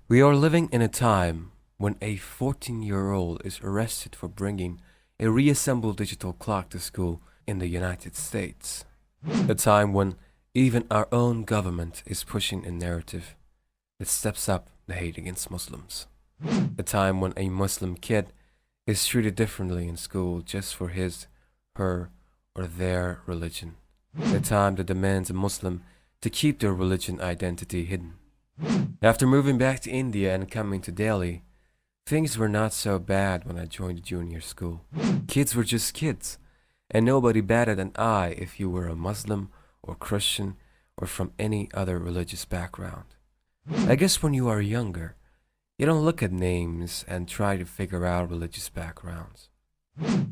We are living in a time when a 14-year-old is arrested for bringing a reassembled digital clock to school in the United States. A time when even our own government is pushing a narrative that steps up the hate against Muslims. A time when a Muslim kid is treated differently in school just for his, her, or their religion. A time that demands a Muslim to keep their religion identity hidden. After moving back to India and coming to Delhi, things were not so bad when I joined junior school. Kids were just kids, and nobody batted an eye if you were a Muslim or Christian or from any other religious background. I guess when you are younger, you don't look at names and try to figure out religious backgrounds.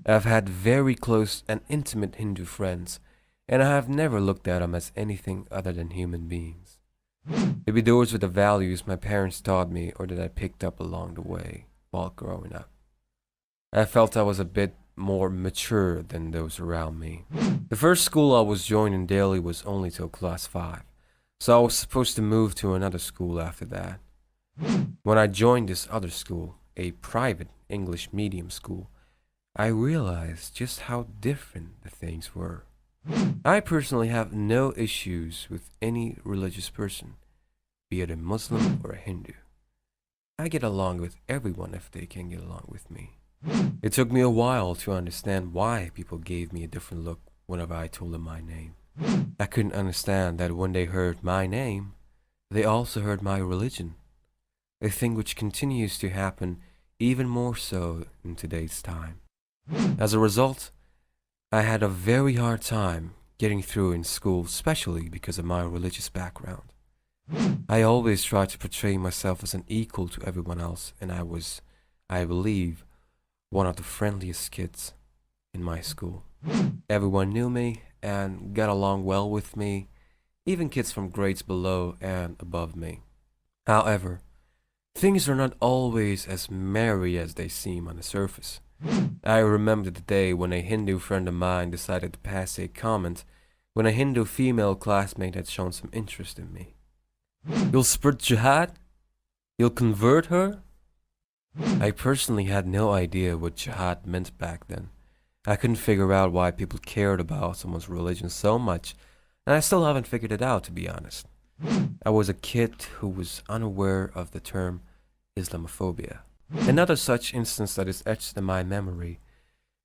I've had very close and intimate Hindu friends, and I have never looked at them as anything other than human beings. Maybe those were the values my parents taught me or that I picked up along the way while growing up. I felt I was a bit more mature than those around me. The first school I was joined in Delhi was only till class 5, so I was supposed to move to another school after that. When I joined this other school, a private English medium school, I realized just how different the things were. I personally have no issues with any religious person, be it a Muslim or a Hindu. I get along with everyone if they can get along with me. It took me a while to understand why people gave me a different look whenever I told them my name. I couldn't understand that when they heard my name, they also heard my religion, a thing which continues to happen even more so in today's time. As a result, I had a very hard time getting through in school, especially because of my religious background. I always tried to portray myself as an equal to everyone else, and I was, I believe, one of the friendliest kids in my school. Everyone knew me and got along well with me, even kids from grades below and above me. However, things are not always as merry as they seem on the surface. I remember the day when a Hindu friend of mine decided to pass a comment when a Hindu female classmate had shown some interest in me. "You'll spread jihad? You'll convert her?" I personally had no idea what jihad meant back then. I couldn't figure out why people cared about someone's religion so much, and I still haven't figured it out, to be honest. I was a kid who was unaware of the term Islamophobia. Another such instance that is etched in my memory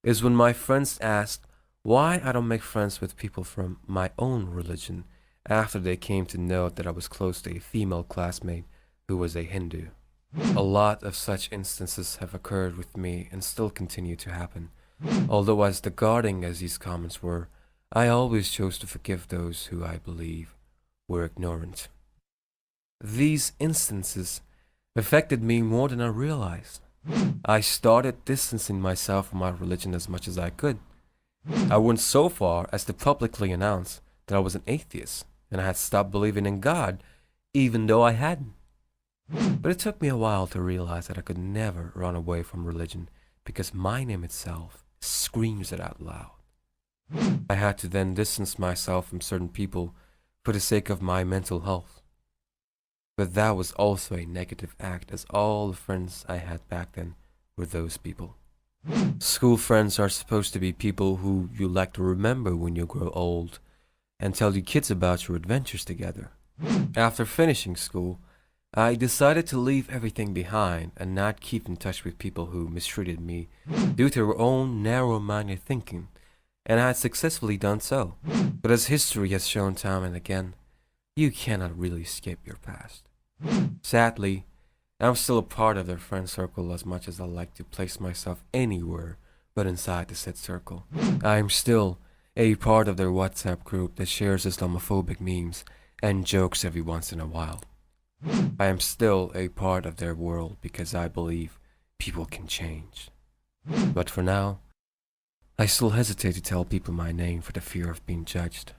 is when my friends asked why I don't make friends with people from my own religion after they came to know that I was close to a female classmate who was a Hindu. A lot of such instances have occurred with me and still continue to happen. Although as disgusting as these comments were, I always chose to forgive those who I believe were ignorant. These instances affected me more than I realized. I started distancing myself from my religion as much as I could. I went so far as to publicly announce that I was an atheist and I had stopped believing in God, even though I hadn't. But it took me a while to realize that I could never run away from religion because my name itself screams it out loud. I had to then distance myself from certain people for the sake of my mental health. But that was also a negative act, as all the friends I had back then were those people. School friends are supposed to be people who you like to remember when you grow old and tell you kids about your adventures together. After finishing school, I decided to leave everything behind and not keep in touch with people who mistreated me due to their own narrow-minded thinking, and I had successfully done so. But as history has shown time and again, you cannot really escape your past. Sadly, I'm still a part of their friend circle as much as I like to place myself anywhere but inside the said circle. I am still a part of their WhatsApp group that shares Islamophobic memes and jokes every once in a while. I am still a part of their world because I believe people can change. But for now, I still hesitate to tell people my name for the fear of being judged.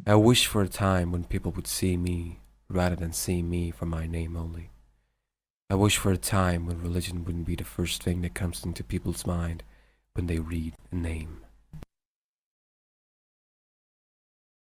I wish for a time when people would see me rather than see me for my name only. I wish for a time when religion wouldn't be the first thing that comes into people's mind when they read a name.